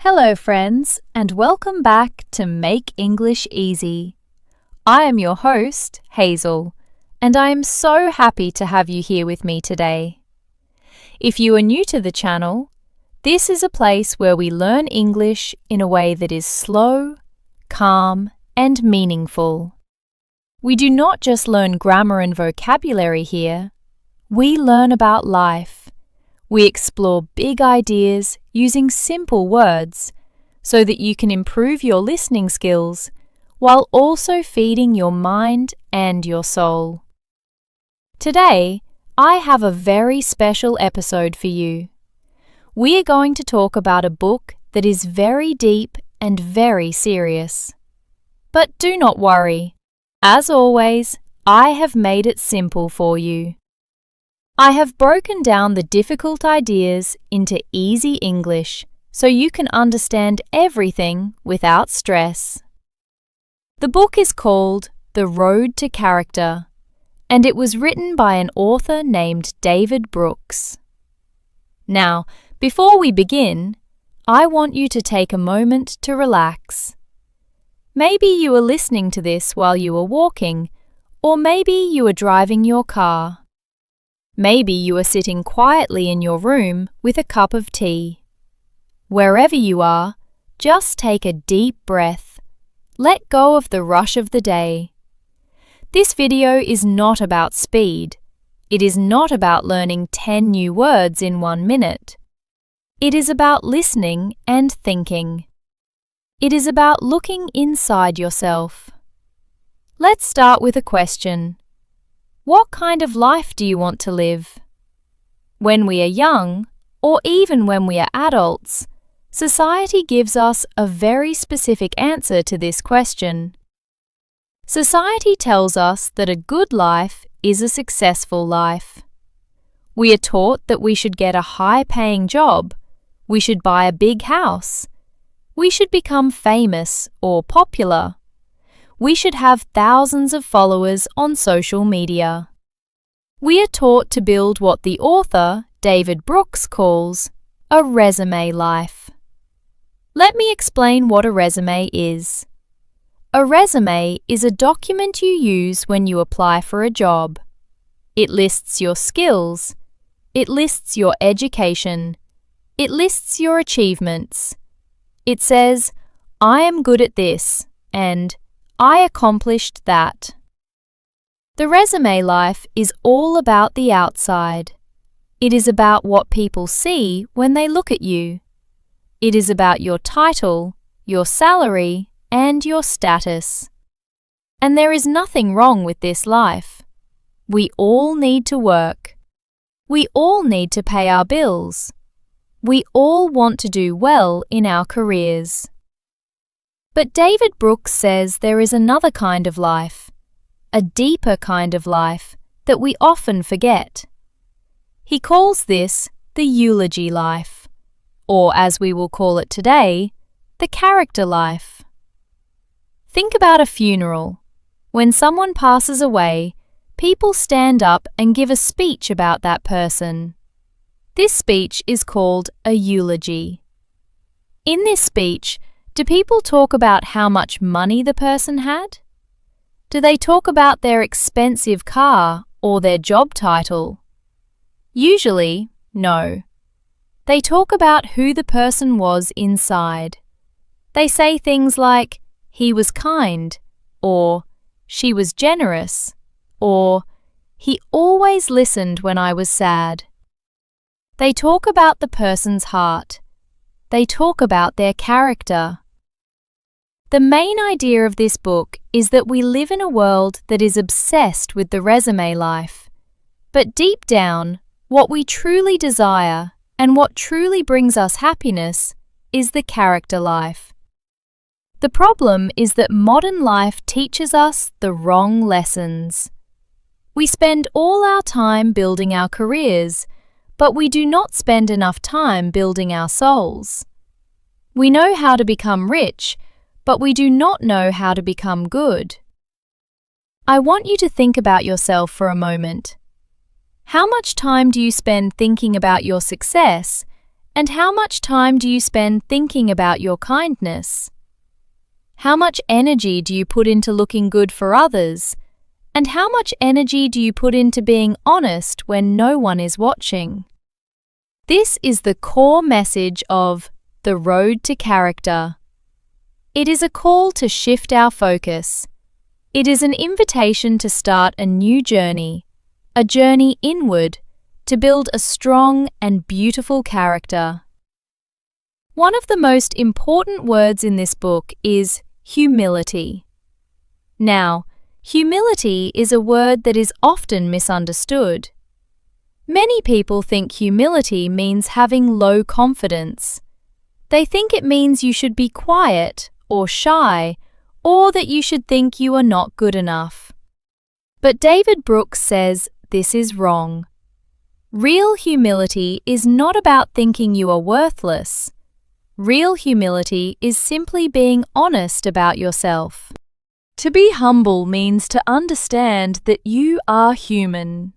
Hello friends, and welcome back to Make English Easy. I am your host, Hazel, and I am so happy to have you here with me today. If you are new to the channel, this is a place where we learn English in a way that is slow, calm, and meaningful. We do not just learn grammar and vocabulary here, we learn about life. We explore big ideas using simple words so that you can improve your listening skills while also feeding your mind and your soul. Today, I have a very special episode for you. We are going to talk about a book that is very deep and very serious. But do not worry. As always, I have made it simple for you. I have broken down the difficult ideas into easy English so you can understand everything without stress. The book is called The Road to Character, and it was written by an author named David Brooks. Now, before we begin, I want you to take a moment to relax. Maybe you are listening to this while you are walking, or maybe you are driving your car. Maybe you are sitting quietly in your room with a cup of tea. Wherever you are, just take a deep breath. Let go of the rush of the day. This video is not about speed. It is not about learning 10 new words in 1 minute. It is about listening and thinking. It is about looking inside yourself. Let's start with a question. What kind of life do you want to live? When we are young, or even when we are adults, society gives us a very specific answer to this question. Society tells us that a good life is a successful life. We are taught that we should get a high-paying job, we should buy a big house, we should become famous or popular. We should have thousands of followers on social media. We are taught to build what the author, David Brooks, calls a resume life. Let me explain what a resume is. A resume is a document you use when you apply for a job. It lists your skills. It lists your education. It lists your achievements. It says, "I am good at this," and "I accomplished that." The resume life is all about the outside. It is about what people see when they look at you. It is about your title, your salary, and your status. And there is nothing wrong with this life. We all need to work. We all need to pay our bills. We all want to do well in our careers. But David Brooks says there is another kind of life, a deeper kind of life that we often forget. He calls this the eulogy life, or as we will call it today, the character life. Think about a funeral. When someone passes away, people stand up and give a speech about that person. This speech is called a eulogy. In this speech, do people talk about how much money the person had? Do they talk about their expensive car or their job title? Usually, no. They talk about who the person was inside. They say things like, "He was kind," or "She was generous," or "He always listened when I was sad." They talk about the person's heart. They talk about their character. The main idea of this book is that we live in a world that is obsessed with the resume life. But deep down, what we truly desire and what truly brings us happiness is the character life. The problem is that modern life teaches us the wrong lessons. We spend all our time building our careers, but we do not spend enough time building our souls. We know how to become rich, but we do not know how to become good. I want you to think about yourself for a moment. How much time do you spend thinking about your success And how much time do you spend thinking about your kindness? How much energy do you put into looking good for others? And how much energy do you put into being honest when no one is watching? This is the core message of The Road to Character. It is a call to shift our focus. It is an invitation to start a new journey, a journey inward, to build a strong and beautiful character. One of the most important words in this book is humility. Now, humility is a word that is often misunderstood. Many people think humility means having low confidence. They think it means you should be quiet or shy, or that you should think you are not good enough. But David Brooks says this is wrong. Real humility is not about thinking you are worthless. Real humility is simply being honest about yourself. To be humble means to understand that you are human.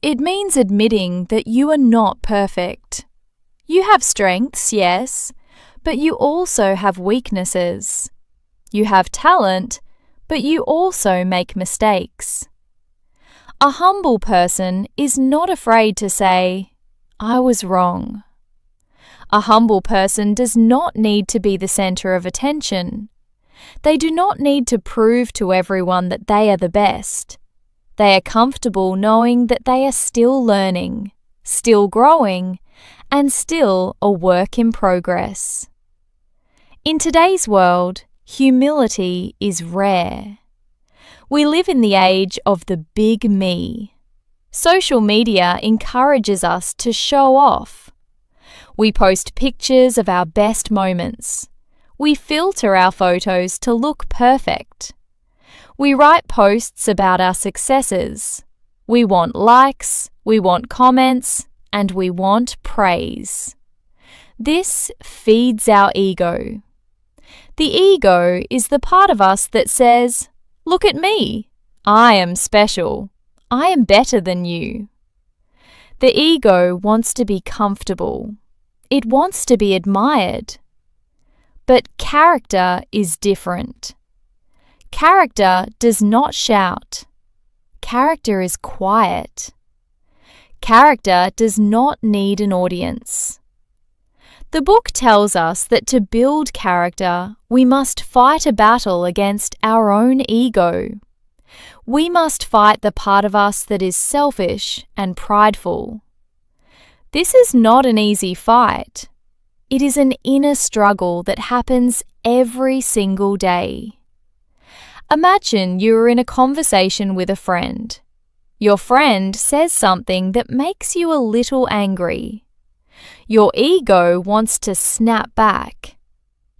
It means admitting that you are not perfect. You have strengths, yes, but you also have weaknesses. You have talent, but you also make mistakes. A humble person is not afraid to say, "I was wrong." A humble person does not need to be the center of attention. They do not need to prove to everyone that they are the best. They are comfortable knowing that they are still learning, still growing, and still a work in progress. In today's world, humility is rare. We live in the age of the big me. Social media encourages us to show off. We post pictures of our best moments. We filter our photos to look perfect. We write posts about our successes. We want likes, we want comments, and we want praise. This feeds our ego. The ego is the part of us that says, "Look at me. I am special. I am better than you." The ego wants to be comfortable. It wants to be admired. But character is different. Character does not shout. Character is quiet. Character does not need an audience. The book tells us that to build character, we must fight a battle against our own ego. We must fight the part of us that is selfish and prideful. This is not an easy fight. It is an inner struggle that happens every single day. Imagine you are in a conversation with a friend. Your friend says something that makes you a little angry. Your ego wants to snap back.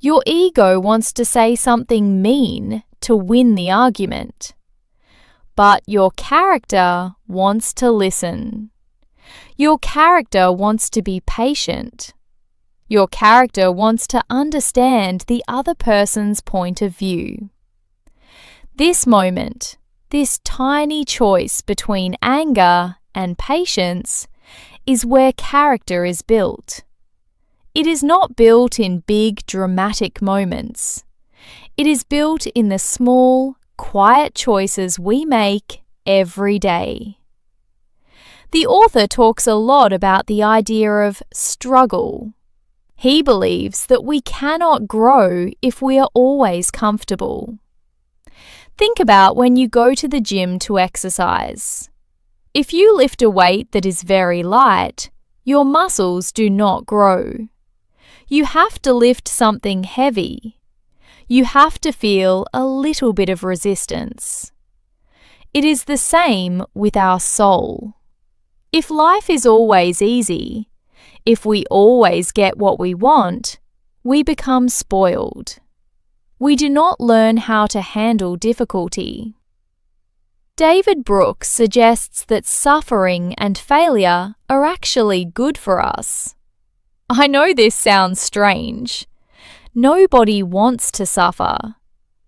Your ego wants to say something mean to win the argument. But your character wants to listen. Your character wants to be patient. Your character wants to understand the other person's point of view. This moment, this tiny choice between anger and patience, is where character is built. It is not built in big, dramatic moments. It is built in the small, quiet choices we make every day. The author talks a lot about the idea of struggle. He believes that we cannot grow if we are always comfortable. Think about when you go to the gym to exercise. If you lift a weight that is very light, your muscles do not grow. You have to lift something heavy. You have to feel a little bit of resistance. It is the same with our soul. If life is always easy, if we always get what we want, we become spoiled. We do not learn how to handle difficulty. David Brooks suggests that suffering and failure are actually good for us. I know this sounds strange. Nobody wants to suffer.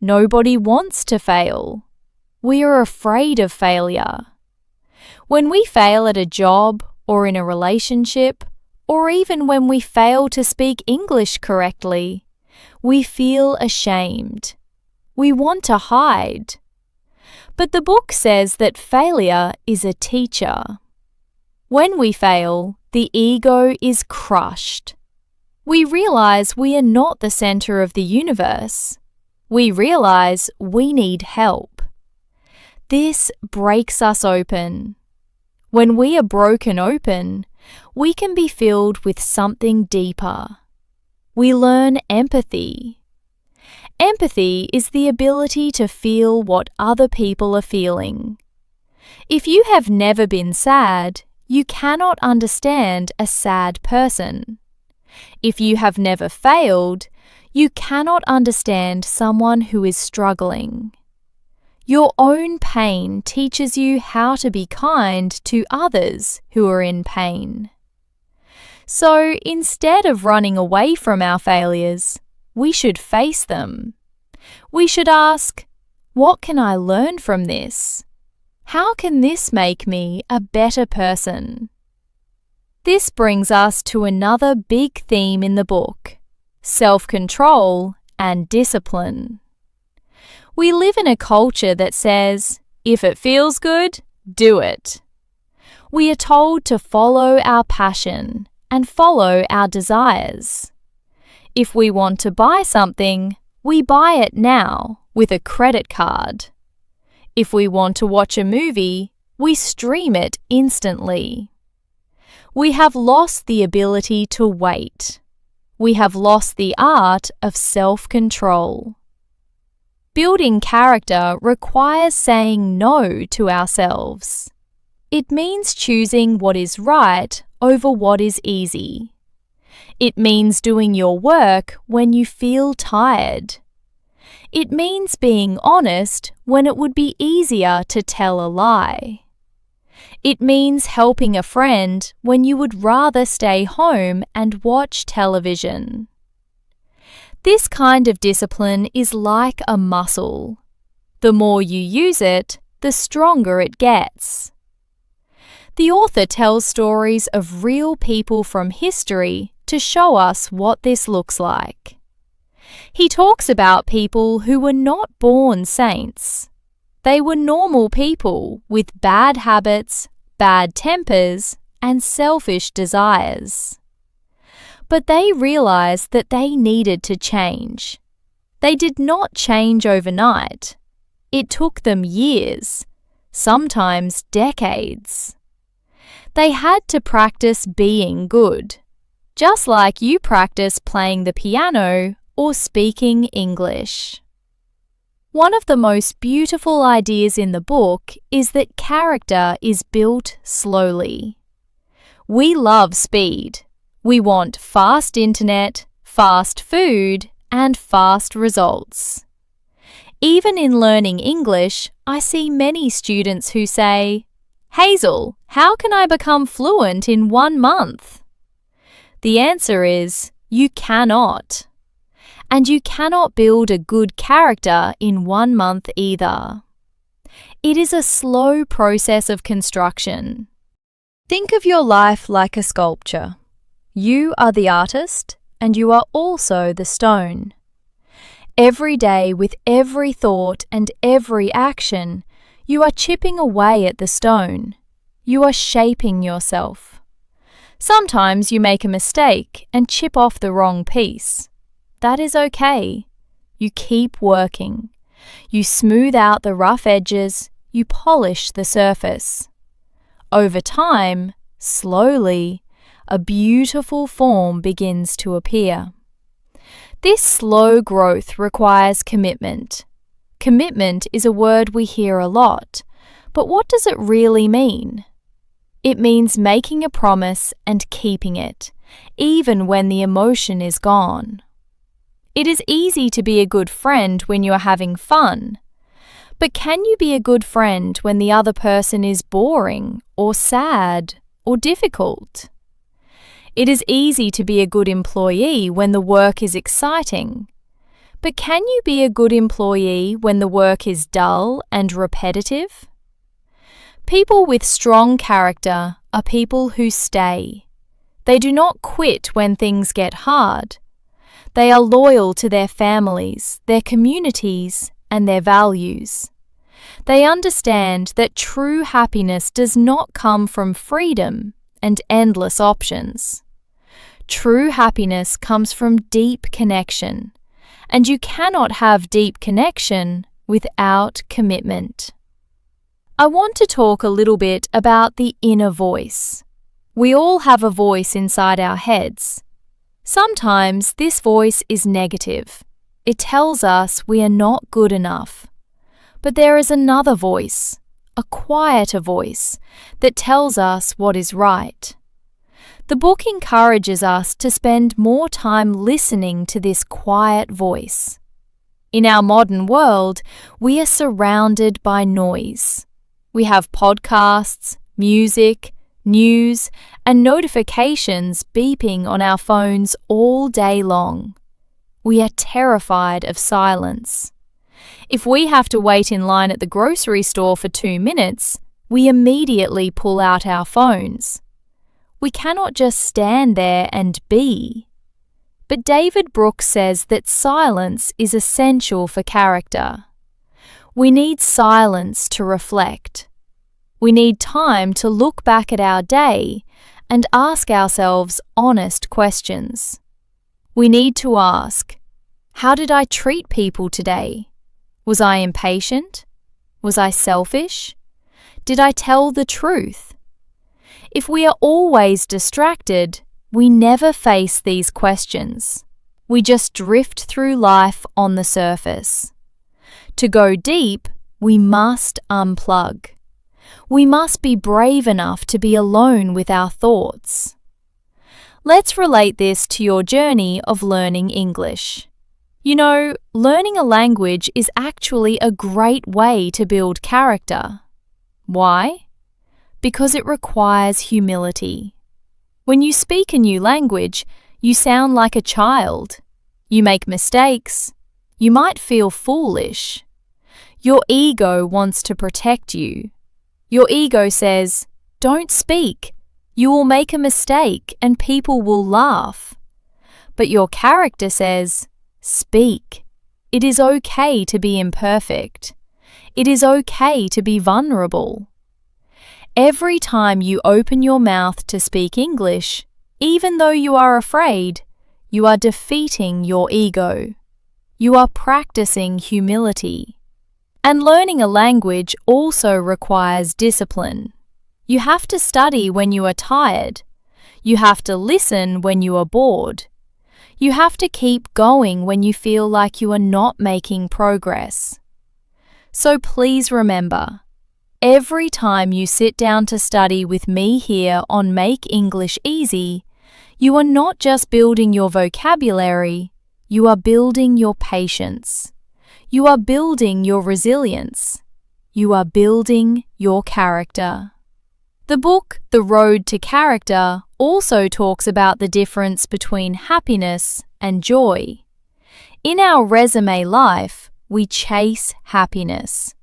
Nobody wants to fail. We are afraid of failure. When we fail at a job or in a relationship or even when we fail to speak English correctly, we feel ashamed. We want to hide. But the book says that failure is a teacher. When we fail, the ego is crushed. We realize we are not the center of the universe. We realize we need help. This breaks us open. When we are broken open, we can be filled with something deeper. We learn empathy. Empathy is the ability to feel what other people are feeling. If you have never been sad, you cannot understand a sad person. If you have never failed, you cannot understand someone who is struggling. Your own pain teaches you how to be kind to others who are in pain. So instead of running away from our failures, we should face them. We should ask, what can I learn from this? How can this make me a better person? This brings us to another big theme in the book, self-control and discipline. We live in a culture that says, if it feels good, do it. We are told to follow our passion and follow our desires. If we want to buy something, we buy it now with a credit card. If we want to watch a movie, we stream it instantly. We have lost the ability to wait. We have lost the art of self-control. Building character requires saying no to ourselves. It means choosing what is right over what is easy. It means doing your work when you feel tired. It means being honest when it would be easier to tell a lie. It means helping a friend when you would rather stay home and watch television. This kind of discipline is like a muscle. The more you use it, the stronger it gets. The author tells stories of real people from history to show us what this looks like. He talks about people who were not born saints. They were normal people with bad habits, bad tempers, and selfish desires. But they realized that they needed to change. They did not change overnight. It took them years, sometimes decades. They had to practice being good, just like you practice playing the piano or speaking English. One of the most beautiful ideas in the book is that character is built slowly. We love speed. We want fast internet, fast food, and fast results. Even in learning English, I see many students who say, "Hazel, how can I become fluent in 1 month?" The answer is, you cannot. And you cannot build a good character in 1 month either. It is a slow process of construction. Think of your life like a sculpture. You are the artist, and you are also the stone. Every day, with every thought and every action, you are chipping away at the stone. You are shaping yourself. Sometimes you make a mistake and chip off the wrong piece. That is okay. You keep working. You smooth out the rough edges. You polish the surface. Over time, slowly, a beautiful form begins to appear. This slow growth requires commitment. Commitment is a word we hear a lot, but what does it really mean? It means making a promise and keeping it, even when the emotion is gone. It is easy to be a good friend when you are having fun, but can you be a good friend when the other person is boring or sad or difficult? It is easy to be a good employee when the work is exciting, but can you be a good employee when the work is dull and repetitive? People with strong character are people who stay. They do not quit when things get hard. They are loyal to their families, their communities, and their values. They understand that true happiness does not come from freedom and endless options. True happiness comes from deep connection, and you cannot have deep connection without commitment. I want to talk a little bit about the inner voice. We all have a voice inside our heads. Sometimes this voice is negative. It tells us we are not good enough. But there is another voice, a quieter voice, that tells us what is right. The book encourages us to spend more time listening to this quiet voice. In our modern world, we are surrounded by noise. We have podcasts, music, news, and notifications beeping on our phones all day long. We are terrified of silence. If we have to wait in line at the grocery store for 2 minutes, we immediately pull out our phones. We cannot just stand there and be. But David Brooks says that silence is essential for character. We need silence to reflect. We need time to look back at our day and ask ourselves honest questions. We need to ask, how did I treat people today? Was I impatient? Was I selfish? Did I tell the truth? If we are always distracted, we never face these questions. We just drift through life on the surface. To go deep, we must unplug. We must be brave enough to be alone with our thoughts. Let's relate this to your journey of learning English. You know, learning a language is actually a great way to build character. Why? Because it requires humility. When you speak a new language, you sound like a child. You make mistakes. You might feel foolish. Your ego wants to protect you. Your ego says, "Don't speak. You will make a mistake and people will laugh." But your character says, "Speak. It is okay to be imperfect. It is okay to be vulnerable." Every time you open your mouth to speak English, even though you are afraid, you are defeating your ego. You are practicing humility. And learning a language also requires discipline. You have to study when you are tired. You have to listen when you are bored. You have to keep going when you feel like you are not making progress. So please remember, every time you sit down to study with me here on Make English Easy, you are not just building your vocabulary, you are building your patience. You are building your resilience. You are building your character. The book, The Road to Character, also talks about the difference between happiness and joy. In our resume life, we chase happiness.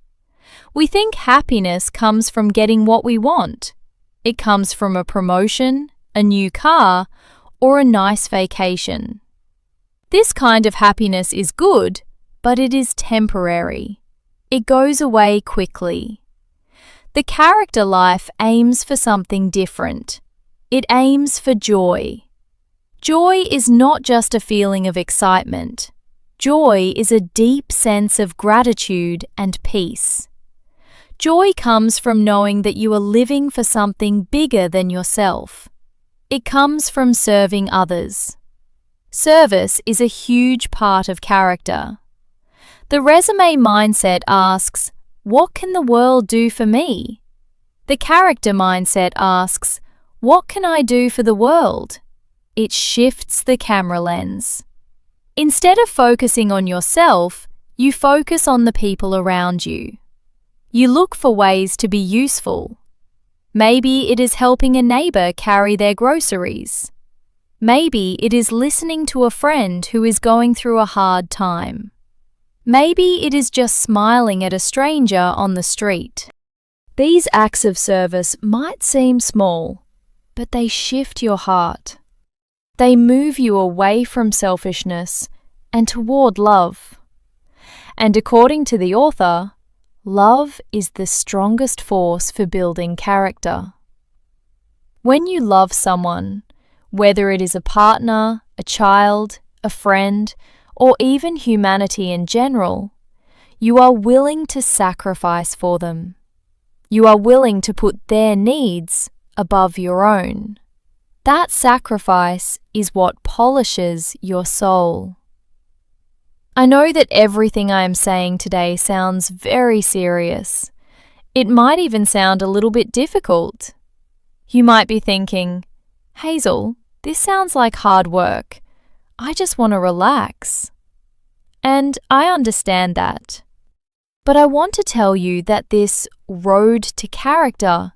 We think happiness comes from getting what we want. It comes from a promotion, a new car, or a nice vacation. This kind of happiness is good, but it is temporary. It goes away quickly. The character life aims for something different. It aims for joy. Joy is not just a feeling of excitement. Joy is a deep sense of gratitude and peace. Joy comes from knowing that you are living for something bigger than yourself. It comes from serving others. Service is a huge part of character. The resume mindset asks, what can the world do for me? The character mindset asks, what can I do for the world? It shifts the camera lens. Instead of focusing on yourself, you focus on the people around you. You look for ways to be useful. Maybe it is helping a neighbor carry their groceries. Maybe it is listening to a friend who is going through a hard time. Maybe it is just smiling at a stranger on the street. These acts of service might seem small, but they shift your heart. They move you away from selfishness and toward love. And according to the author, love is the strongest force for building character. When you love someone, whether it is a partner, a child, a friend, or even humanity in general, you are willing to sacrifice for them. You are willing to put their needs above your own. That sacrifice is what polishes your soul. I know that everything I am saying today sounds very serious. It might even sound a little bit difficult. You might be thinking, Hazel, this sounds like hard work. I just want to relax. And I understand that. But I want to tell you that this road to character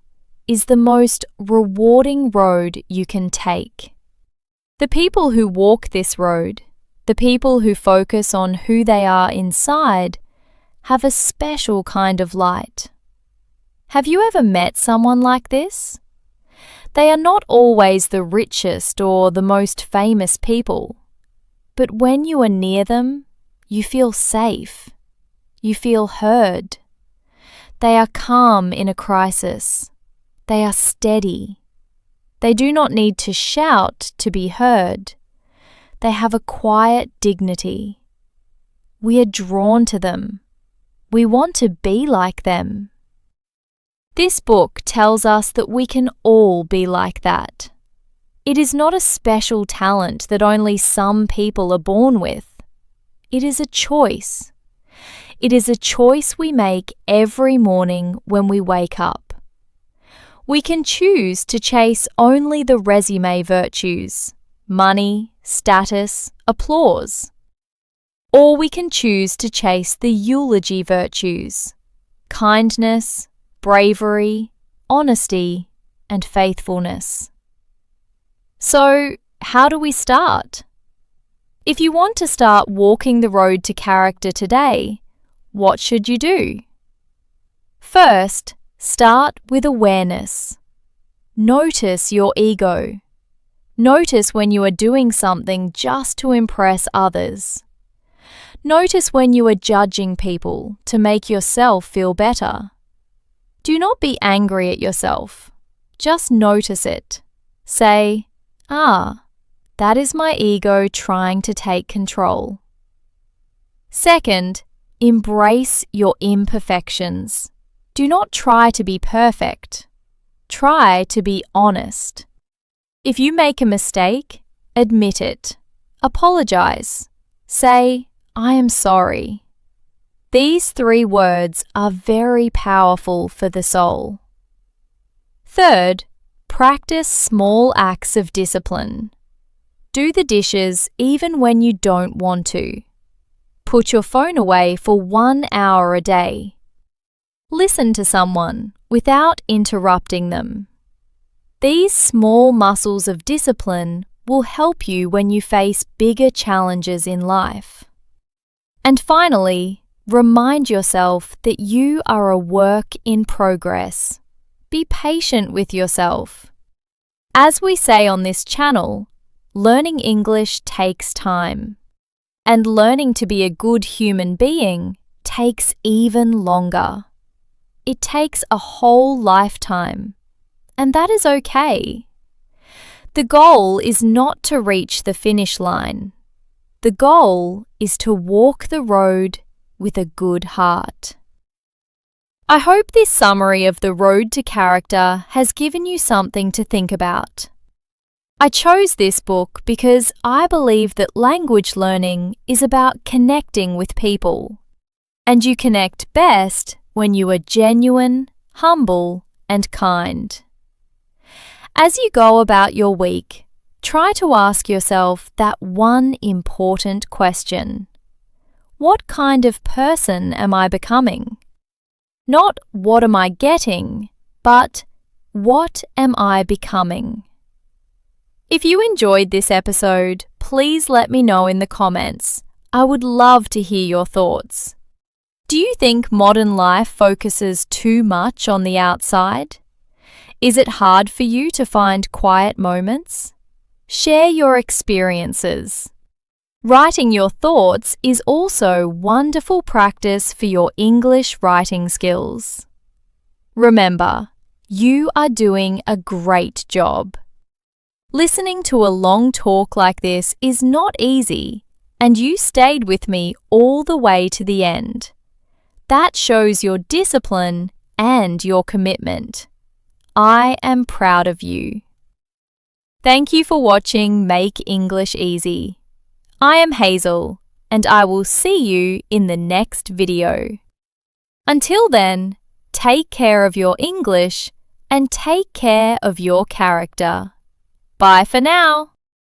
is the most rewarding road you can take. The people who walk this road, the people who focus on who they are inside, have a special kind of light. Have you ever met someone like this? They are not always the richest or the most famous people, but when you are near them, you feel safe. You feel heard. They are calm in a crisis. They are steady. They do not need to shout to be heard. They have a quiet dignity. We are drawn to them. We want to be like them. This book tells us that we can all be like that. It is not a special talent that only some people are born with. It is a choice. It is a choice we make every morning when we wake up. We can choose to chase only the resume virtues, money, status, applause. Or we can choose to chase the eulogy virtues, kindness, bravery, honesty, and faithfulness. So, how do we start? If you want to start walking the road to character today, what should you do? First, start with awareness. Notice your ego. Notice when you are doing something just to impress others. Notice when you are judging people to make yourself feel better. Do not be angry at yourself. Just notice it. Say, that is my ego trying to take control. Second, embrace your imperfections. Do not try to be perfect. Try to be honest. If you make a mistake, admit it. Apologize. Say, I am sorry. These 3 words are very powerful for the soul. Third, practice small acts of discipline. Do the dishes even when you don't want to. Put your phone away for 1 hour a day. Listen to someone without interrupting them. These small muscles of discipline will help you when you face bigger challenges in life. And finally, remind yourself that you are a work in progress. Be patient with yourself. As we say on this channel, learning English takes time. And learning to be a good human being takes even longer. It takes a whole lifetime. And that is okay. The goal is not to reach the finish line. The goal is to walk the road with a good heart. I hope this summary of the road to character has given you something to think about. I chose this book because I believe that language learning is about connecting with people. And you connect best when you are genuine, humble, and kind. As you go about your week, try to ask yourself that one important question. What kind of person am I becoming? Not what am I getting, but what am I becoming? If you enjoyed this episode, please let me know in the comments. I would love to hear your thoughts. Do you think modern life focuses too much on the outside? Is it hard for you to find quiet moments? Share your experiences. Writing your thoughts is also wonderful practice for your English writing skills. Remember, you are doing a great job. Listening to a long talk like this is not easy, and you stayed with me all the way to the end. That shows your discipline and your commitment. I am proud of you. Thank you for watching Make English Easy. I am Hazel, and I will see you in the next video. Until then, take care of your English and take care of your character. Bye for now.